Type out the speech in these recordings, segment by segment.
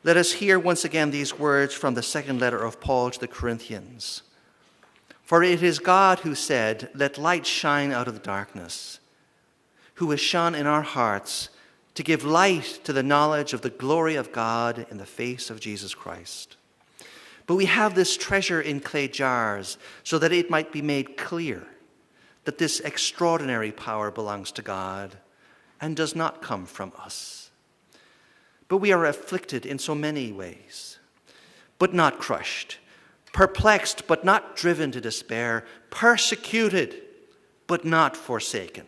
Let us hear once again these words from the second letter of Paul to the Corinthians. For it is God who said, "Let light shine out of the darkness," who has shone in our hearts to give light to the knowledge of the glory of God in the face of Jesus Christ. But we have this treasure in clay jars so that it might be made clear that this extraordinary power belongs to God and does not come from us. But we are afflicted in so many ways, but not crushed, perplexed, but not driven to despair, persecuted, but not forsaken,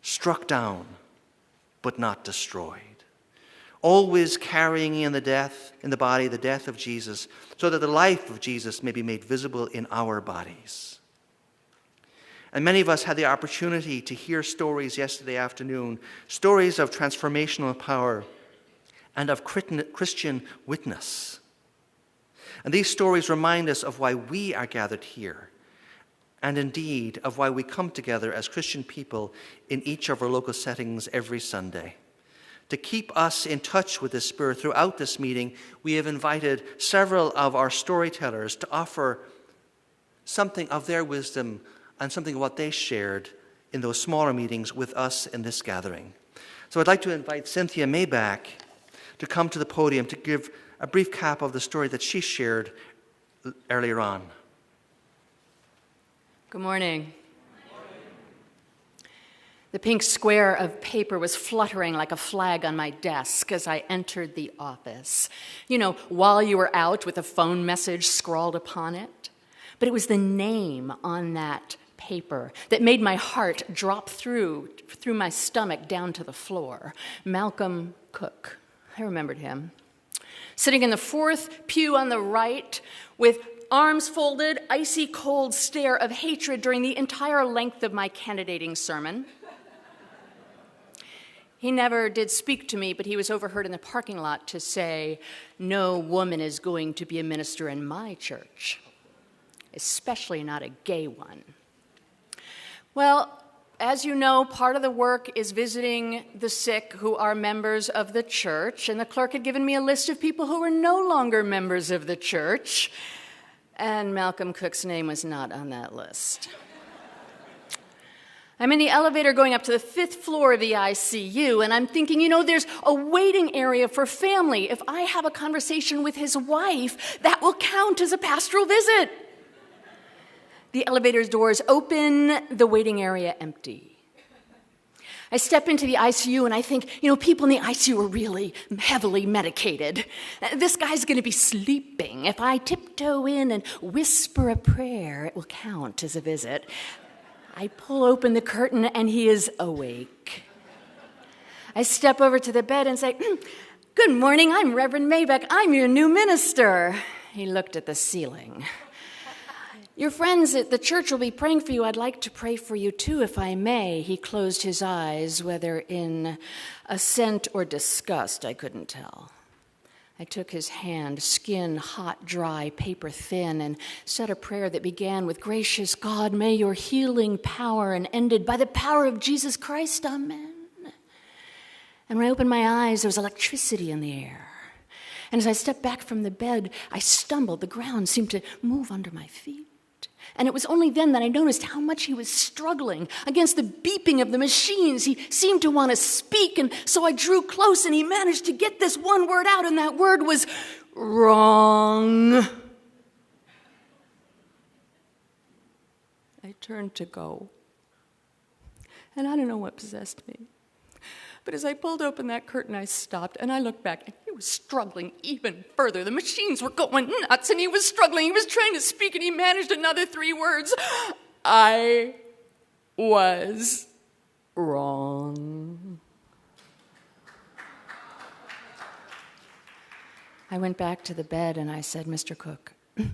struck down, but not destroyed, always carrying in the body the death of Jesus, so that the life of Jesus may be made visible in our bodies. And many of us had the opportunity to hear stories yesterday afternoon, stories of transformational power and of Christian witness. And these stories remind us of why we are gathered here, and indeed of why we come together as Christian people in each of our local settings every Sunday. To keep us in touch with the Spirit throughout this meeting, we have invited several of our storytellers to offer something of their wisdom and something of what they shared in those smaller meetings with us in this gathering. So I'd like to invite Cynthia Maybeck to come to the podium to give a brief cap of the story that she shared earlier on. Good morning. The pink square of paper was fluttering like a flag on my desk as I entered the office. You know, while you were out with a phone message scrawled upon it. But it was the name on that paper that made my heart drop through my stomach down to the floor. Malcolm Cook. I remembered him. Sitting in the fourth pew on the right with arms folded, icy cold stare of hatred during the entire length of my candidating sermon. He never did speak to me, but he was overheard in the parking lot to say, "No woman is going to be a minister in my church, especially not a gay one." Well, as you know, part of the work is visiting the sick who are members of the church, and the clerk had given me a list of people who were no longer members of the church, and Malcolm Cook's name was not on that list. I'm in the elevator going up to the 5th floor of the ICU, and I'm thinking, you know, there's a waiting area for family. If I have a conversation with his wife, that will count as a pastoral visit. The elevator's doors open, the waiting area empty. I step into the ICU and I think, you know, people in the ICU are really heavily medicated. This guy's going to be sleeping. If I tiptoe in and whisper a prayer, it will count as a visit. I pull open the curtain and he is awake. I step over to the bed and say, "Good morning, I'm Reverend Maybeck. I'm your new minister." He looked at the ceiling. "Your friends at the church will be praying for you. I'd like to pray for you too, if I may." He closed his eyes, whether in assent or disgust, I couldn't tell. I took his hand, skin hot, dry, paper thin, and said a prayer that began with, "Gracious God, may your healing power," and ended, "By the power of Jesus Christ, amen." And when I opened my eyes, there was electricity in the air. And as I stepped back from the bed, I stumbled. The ground seemed to move under my feet. And it was only then that I noticed how much he was struggling against the beeping of the machines. He seemed to want to speak, and so I drew close, and he managed to get this one word out, and that word was wrong. I turned to go, and I don't know what possessed me. But as I pulled open that curtain, I stopped, and I looked back, and he was struggling even further. The machines were going nuts, and he was struggling. He was trying to speak, and he managed another 3 words. I was wrong. I went back to the bed, and I said, "Mr. Cook, it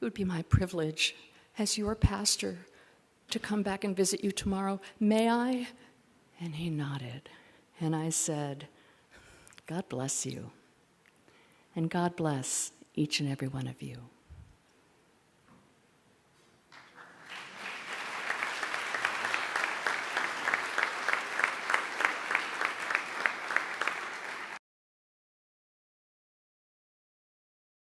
would be my privilege as your pastor to come back and visit you tomorrow. May I?" And he nodded, and I said, "God bless you, and God bless each and every one of you."